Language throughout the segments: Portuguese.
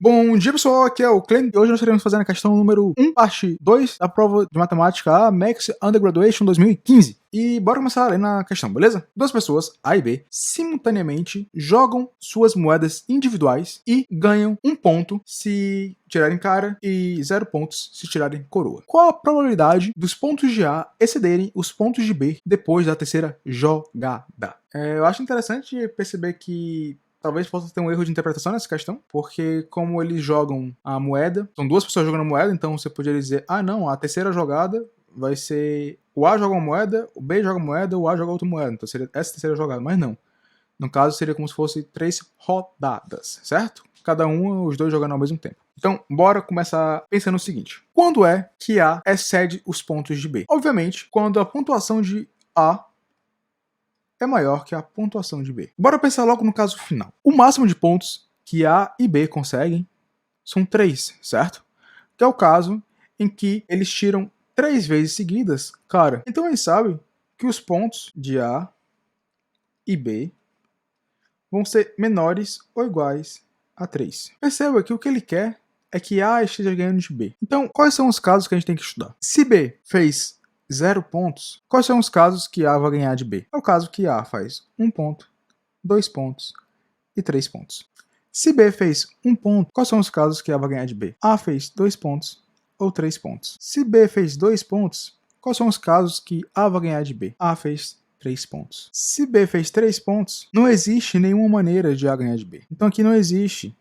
Bom dia pessoal, aqui é o Clem e hoje nós estaremos fazendo a questão número 1, parte 2 da prova de matemática A Max Undergraduation 2015. E bora começar a ler na questão, beleza? Duas pessoas, A e B, simultaneamente jogam suas moedas individuais e ganham 1 ponto se tirarem cara e 0 pontos se tirarem coroa. Qual a probabilidade dos pontos de A excederem os pontos de B depois da terceira jogada? Eu acho interessante perceber que talvez possa ter um erro de interpretação nessa questão, porque como eles jogam a moeda, são duas pessoas jogando a moeda, então você poderia dizer, ah não, a terceira jogada vai ser o A joga uma moeda, o B joga uma moeda, o A joga outra moeda, então seria essa terceira jogada, mas não. No caso seria como se fosse 3 rodadas, certo? Cada os dois jogando ao mesmo tempo. Então, bora começar pensando no seguinte. Quando é que A excede os pontos de B? Obviamente, quando a pontuação de A é maior que a pontuação de B. Bora pensar logo no caso final. O máximo de pontos que A e B conseguem são 3, certo? Que é o caso em que eles tiram 3 vezes seguidas, cara. Então eles sabem que os pontos de A e B vão ser menores ou iguais a 3. Perceba que o que ele quer é que A esteja ganhando de B. Então, quais são os casos que a gente tem que estudar? Se B fez 0 pontos, quais são os casos que A vai ganhar de B? É o caso que A faz 1 ponto, 2 pontos e 3 pontos. Se B fez 1 ponto, quais são os casos que A vai ganhar de B? A fez 2 pontos ou 3 pontos. Se B fez 2 pontos, quais são os casos que A vai ganhar de B? A fez 3 pontos. Se B fez 3 pontos, não existe nenhuma maneira de A ganhar de B. Então aqui não existe,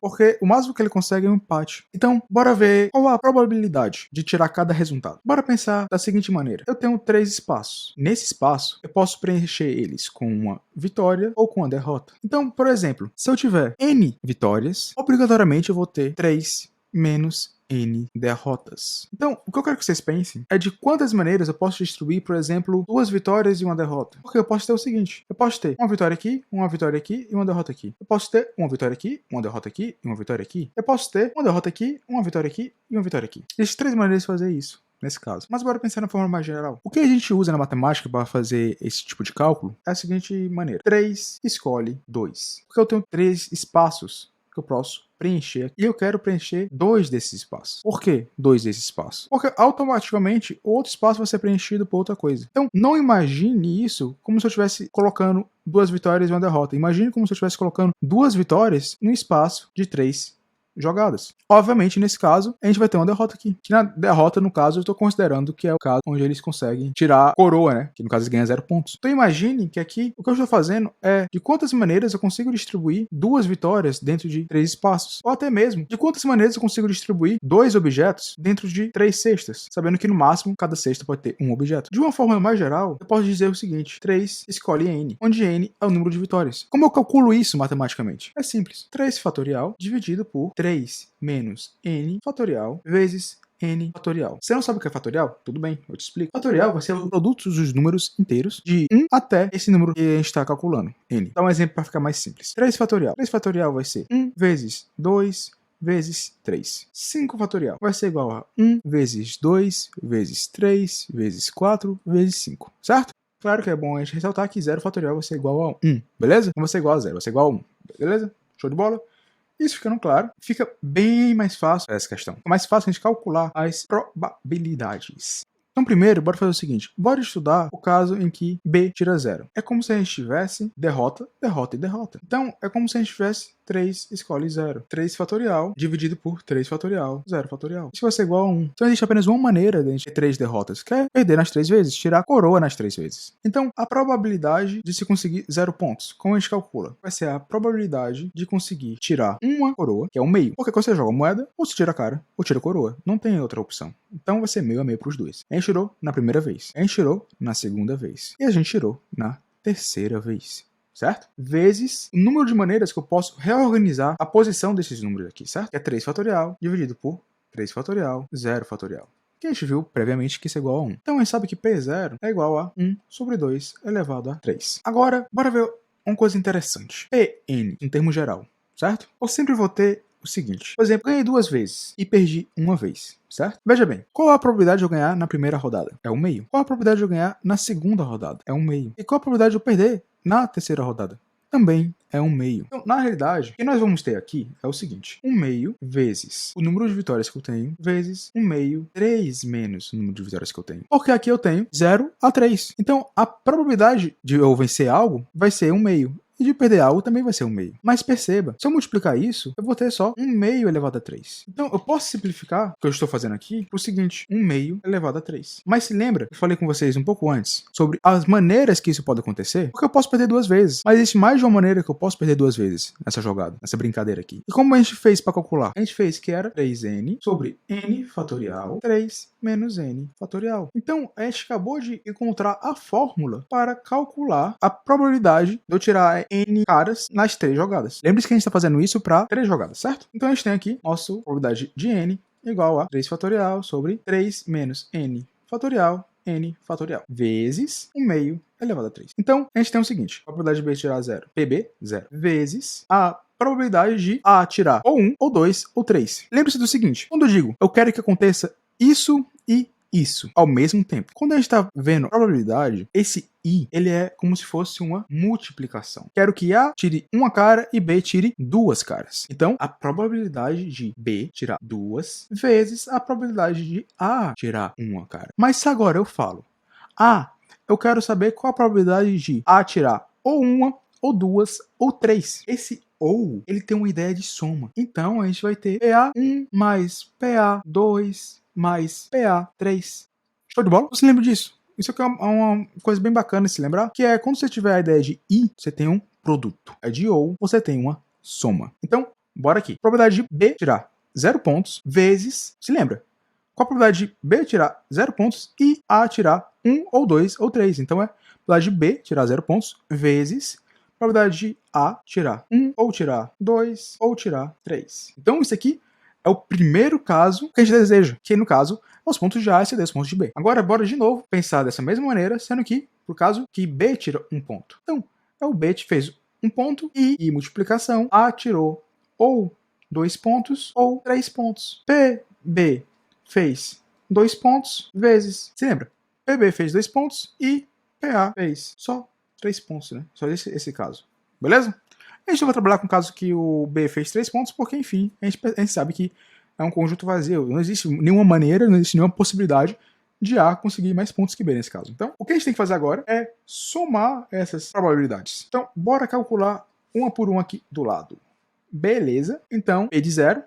porque o máximo que ele consegue é um empate. Então, bora ver qual a probabilidade de tirar cada resultado. Bora pensar da seguinte maneira. Eu tenho 3 espaços. Nesse espaço, eu posso preencher eles com uma vitória ou com uma derrota. Então, por exemplo, se eu tiver N vitórias, obrigatoriamente eu vou ter 3 menos N derrotas. Então, o que eu quero que vocês pensem é de quantas maneiras eu posso distribuir, por exemplo, 2 vitórias e uma derrota. Porque eu posso ter o seguinte, eu posso ter uma vitória aqui e uma derrota aqui. Eu posso ter uma vitória aqui, uma derrota aqui e uma vitória aqui. Eu posso ter uma derrota aqui, uma vitória aqui e uma vitória aqui. Existem 3 maneiras de fazer isso nesse caso. Mas bora pensar na forma mais geral. O que a gente usa na matemática para fazer esse tipo de cálculo é a seguinte maneira. 3 escolhe 2. Porque eu tenho 3 espaços que eu posso preencher, e eu quero preencher 2 desses espaços. Por que 2 desses espaços? Porque automaticamente o outro espaço vai ser preenchido por outra coisa. Então não imagine isso como se eu estivesse colocando 2 vitórias e uma derrota. Imagine como se eu estivesse colocando 2 vitórias no espaço de 3 jogadas. Obviamente, nesse caso, a gente vai ter uma derrota aqui. Que na derrota, no caso, eu estou considerando que é o caso onde eles conseguem tirar coroa, né? Que no caso eles ganham 0 pontos. Então imagine que aqui, o que eu estou fazendo é de quantas maneiras eu consigo distribuir 2 vitórias dentro de 3 espaços. Ou até mesmo, de quantas maneiras eu consigo distribuir 2 objetos dentro de 3 cestas. Sabendo que no máximo, cada cesta pode ter um objeto. De uma forma mais geral, eu posso dizer o seguinte. 3 escolhe N, onde N é o número de vitórias. Como eu calculo isso matematicamente? É simples. 3 fatorial dividido por 3 menos N fatorial vezes N fatorial. Você não sabe o que é fatorial? Tudo bem, eu te explico. Fatorial vai ser o produto dos números inteiros de 1 até esse número que a gente está calculando, N. Dá um exemplo para ficar mais simples. 3 fatorial. 3 fatorial vai ser 1 vezes 2 vezes 3. 5 fatorial vai ser igual a 1 vezes 2 vezes 3 vezes 4 vezes 5, certo? Claro que é bom a gente ressaltar que 0 fatorial vai ser igual a 1, beleza? Não vai ser igual a 0, vai ser igual a 1, beleza? Show de bola? Isso ficando claro, fica bem mais fácil essa questão. É mais fácil a gente calcular as probabilidades. Então primeiro, bora fazer o seguinte. Bora estudar o caso em que B tira 0. É como se a gente tivesse derrota, derrota e derrota. Então, é como se a gente tivesse 3 escolhe 0. 3 fatorial dividido por 3 fatorial, 0 fatorial. Isso vai ser igual a 1. Então existe apenas uma maneira de a gente ter 3 derrotas, que é perder nas 3 vezes, tirar a coroa nas 3 vezes. Então, a probabilidade de se conseguir 0 pontos, como a gente calcula? Vai ser a probabilidade de conseguir tirar uma coroa, que é o meio. Porque quando você joga moeda, ou você tira a cara, ou tira a coroa. Não tem outra opção. Então vai ser meio a meio para os dois. A gente tirou na primeira vez. A gente tirou na segunda vez. E a gente tirou na terceira vez. Certo? Vezes o número de maneiras que eu posso reorganizar a posição desses números aqui, certo? Que é 3 fatorial dividido por 3 fatorial, 0 fatorial. Que a gente viu previamente que isso é igual a 1. Então a gente sabe que P0 é igual a 1 sobre 2 elevado a 3. Agora, bora ver uma coisa interessante. Pn, em termo geral, certo? Eu sempre vou ter o seguinte. Por exemplo, ganhei 2 vezes e perdi uma vez, certo? Veja bem, qual a probabilidade de eu ganhar na primeira rodada? É 1/2. Qual a probabilidade de eu ganhar na segunda rodada? É 1/2. E qual a probabilidade de eu perder na terceira rodada? Também é 1 meio. Então, na realidade, o que nós vamos ter aqui é o seguinte: 1 meio vezes o número de vitórias que eu tenho, vezes 1 meio, 3 menos o número de vitórias que eu tenho. Porque aqui eu tenho 0 a 3. Então, a probabilidade de eu vencer algo vai ser 1 meio. E de perder algo também vai ser 1 meio. Mas perceba, se eu multiplicar isso, eu vou ter só 1 meio elevado a 3. Então, eu posso simplificar o que eu estou fazendo aqui para o seguinte: 1 meio elevado a 3. Mas se lembra, eu falei com vocês um pouco antes sobre as maneiras que isso pode acontecer? Porque eu posso perder 2 vezes. Mas existe mais de uma maneira que eu posso perder 2 vezes nessa jogada, nessa brincadeira aqui. E como a gente fez para calcular? A gente fez que era 3n sobre n fatorial 3 menos n fatorial. Então, a gente acabou de encontrar a fórmula para calcular a probabilidade de eu tirar n caras nas 3 jogadas. Lembre-se que a gente está fazendo isso para 3 jogadas, certo? Então a gente tem aqui nossa probabilidade de n igual a 3 fatorial sobre 3 menos n fatorial vezes 1 meio elevado a 3. Então a gente tem o seguinte: a probabilidade de b tirar 0, pb, 0, vezes a probabilidade de a tirar ou 1, ou 2, ou 3. Lembre-se do seguinte: quando eu digo eu quero que aconteça isso e isso ao mesmo tempo, quando a gente está vendo probabilidade, esse i ele é como se fosse uma multiplicação. Quero que a tire uma cara e b tire 2 caras. Então, a probabilidade de b tirar 2 vezes a probabilidade de a tirar uma cara. Mas se agora eu falo, eu quero saber qual a probabilidade de a tirar ou uma, ou 2, ou 3. Esse ou, ele tem uma ideia de soma. Então, a gente vai ter PA1 mais PA2 mais PA3. Show de bola? Você lembra disso? Isso aqui é uma coisa bem bacana de se lembrar, que é quando você tiver a ideia de I, você tem um produto. É de ou, você tem uma soma. Então, bora aqui. Probabilidade de B tirar 0 pontos vezes, se lembra? Qual a probabilidade de B tirar 0 pontos e A tirar 1 ou 2 ou 3? Então é probabilidade de B tirar 0 pontos vezes probabilidade de A tirar 1 ou tirar 2 ou tirar 3. Então isso aqui é o primeiro caso que a gente deseja, que no caso é os pontos de A exceder os pontos de B. Agora bora de novo pensar dessa mesma maneira, sendo que por caso que B tira 1 ponto. Então o B fez 1 ponto e multiplicação A tirou ou 2 pontos ou 3 pontos. PB fez 2 pontos vezes, se lembra? PB fez 2 pontos e PA fez só 3 pontos, né? Só esse caso. Beleza? A gente não vai trabalhar com o caso que o B fez 3 pontos, porque, enfim, a gente sabe que é um conjunto vazio. Não existe nenhuma maneira, não existe nenhuma possibilidade de A conseguir mais pontos que B nesse caso. Então, o que a gente tem que fazer agora é somar essas probabilidades. Então, bora calcular uma por uma aqui do lado. Beleza? Então, P de 0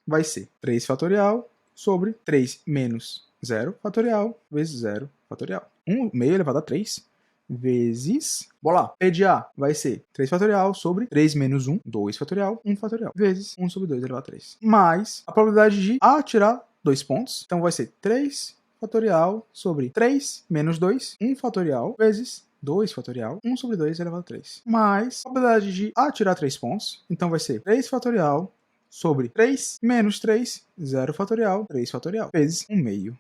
vai ser 3 fatorial sobre 3 menos 0 fatorial vezes 0 fatorial. 1 meio elevado a 3 vezes, bora lá, P de A vai ser 3 fatorial sobre 3 menos 1, 2 fatorial, 1 fatorial, vezes 1 sobre 2 elevado a 3. Mais a probabilidade de A tirar 2 pontos, então vai ser 3 fatorial sobre 3 menos 2, 1 fatorial, vezes 2 fatorial, 1 sobre 2 elevado a 3. Mais a probabilidade de A tirar 3 pontos, então vai ser 3 fatorial sobre 3 menos 3, 0 fatorial, 3 fatorial, vezes 1 meio.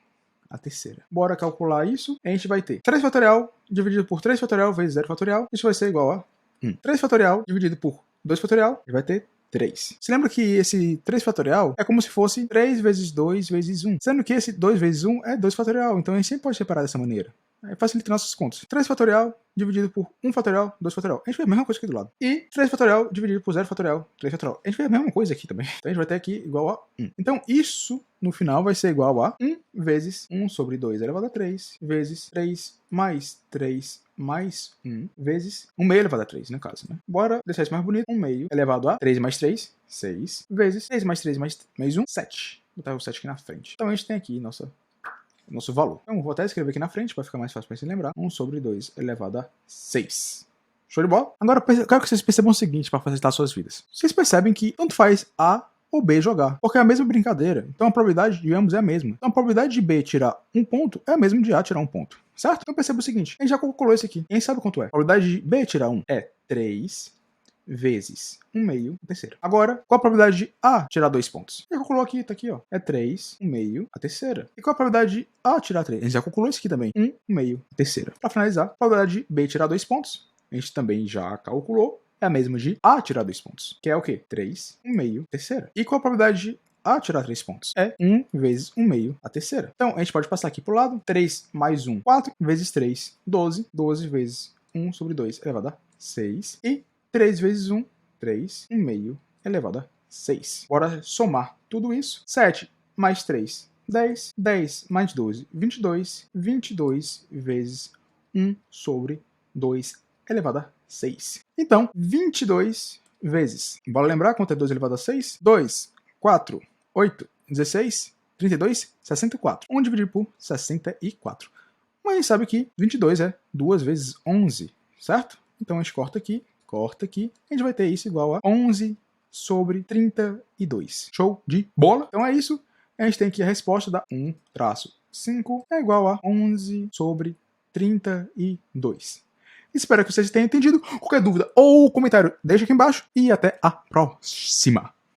A terceira. Bora calcular isso. A gente vai ter 3 fatorial dividido por 3 fatorial vezes 0 fatorial. Isso vai ser igual a 1. 3 fatorial dividido por 2 fatorial. E vai ter 3. Você lembra que esse 3 fatorial é como se fosse 3 vezes 2 vezes 1. Sendo que esse 2 vezes 1 é 2 fatorial. Então a gente sempre pode separar dessa maneira. Facilita nossos contos. 3 fatorial dividido por 1 fatorial, 2 fatorial. A gente vê a mesma coisa aqui do lado. E 3 fatorial dividido por 0 fatorial, 3 fatorial. A gente vê a mesma coisa aqui também. Então a gente vai ter aqui igual a 1. Então isso, no final, vai ser igual a 1 vezes 1 sobre 2 elevado a 3, vezes 3 mais 3 mais 1, vezes 1 meio elevado a 3, no caso, né? Bora deixar isso mais bonito. 1 meio elevado a 3 mais 3, 6, vezes 3 mais 3 mais 1, 7. Vou botar o 7 aqui na frente. Então a gente tem aqui nosso valor. Então, vou até escrever aqui na frente para ficar mais fácil para se lembrar. 1 sobre 2 elevado a 6. Show de bola? Agora, eu quero que vocês percebam o seguinte para facilitar suas vidas. Vocês percebem que tanto faz A ou B jogar, porque é a mesma brincadeira. Então, a probabilidade de ambos é a mesma. Então, a probabilidade de B tirar 1 ponto é a mesma de A tirar 1 ponto. Certo? Então, perceba o seguinte. A gente já calculou isso aqui. E a gente sabe quanto é. A probabilidade de B tirar 1 é 3 vezes 1 meio a terceira. Agora, qual a probabilidade de A tirar 2 pontos? A gente já calculou aqui, tá aqui, ó. É 3, 1 meio a terceira. E qual a probabilidade de A tirar 3? A gente já calculou isso aqui também. 1 meio a terceira. Para finalizar, a probabilidade de B tirar 2 pontos, a gente também já calculou. É a mesma de A tirar 2 pontos. Que é o quê? 3, 1 meio a terceira. E qual a probabilidade de A tirar 3 pontos? É 1 vezes 1 meio a terceira. Então, a gente pode passar aqui pro lado. 3 mais 1, 4 vezes 3, 12. 12 vezes 1 sobre 2 elevado a 6. E 3 vezes 1, 3, 1 meio elevado a 6. Bora somar tudo isso. 7 mais 3, 10. 10 mais 12, 22. 22 vezes 1 sobre 2 elevado a 6. Então, 22 vezes. Bora lembrar quanto é 2 elevado a 6? 2, 4, 8, 16, 32, 64. 1 dividido por 64. Mas a gente sabe que 22 é 2 vezes 11, certo? Então a gente corta aqui, a gente vai ter isso igual a 11 sobre 32. Show de bola? Então é isso. A gente tem aqui a resposta da 1-5 é igual a 11 sobre 32. Espero que vocês tenham entendido. Qualquer dúvida ou comentário, deixa aqui embaixo. E até a próxima.